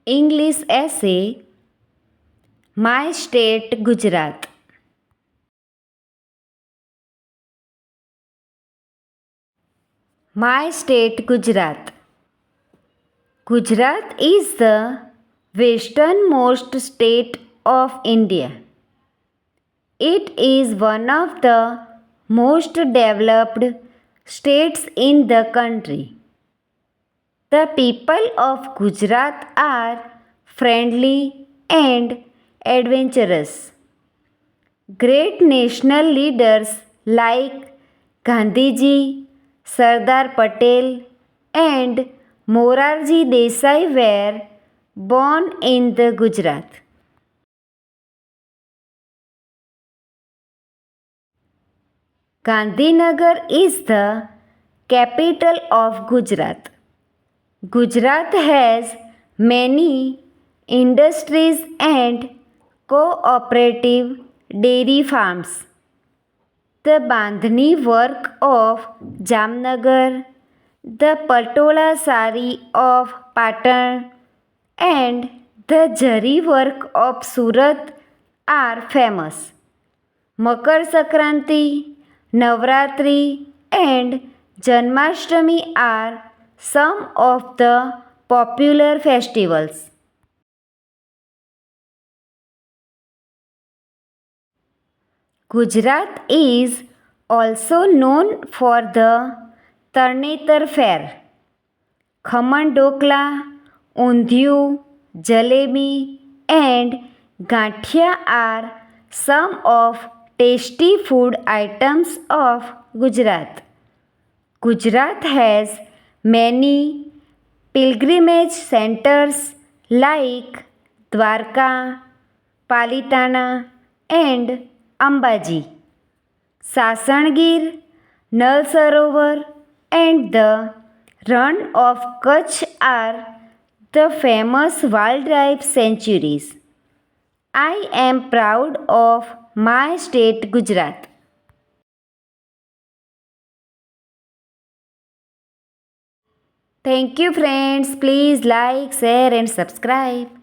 English essay My State Gujarat. My state Gujarat. Gujarat is the westernmost state of India. It is one of the most developed states in the country. The people of Gujarat are friendly and adventurous. Great national leaders like Gandhiji, Sardar Patel, and Morarji Desai were born in the Gujarat. Gandhinagar is the capital of Gujarat. Gujarat has many industries and cooperative dairy farms. The Bandhani work of Jamnagar, the Patola sari of Patan, and the Jari work of Surat are famous. Makar Sankranti, Navratri, and Janmashtami are some of the popular festivals. Gujarat is also known for the Tarnetar Fair. Khaman Dokla, Undhiyu, Jalebi, and Gathia are some of tasty food items of Gujarat. Gujarat has many pilgrimage centers like Dwarka, Palitana, and Ambaji. Sasangir, Nal Sarovar, and the Run of Kutch are the famous wildlife sanctuaries. I am proud of my state Gujarat. Thank you, friends. Please like, share, and subscribe.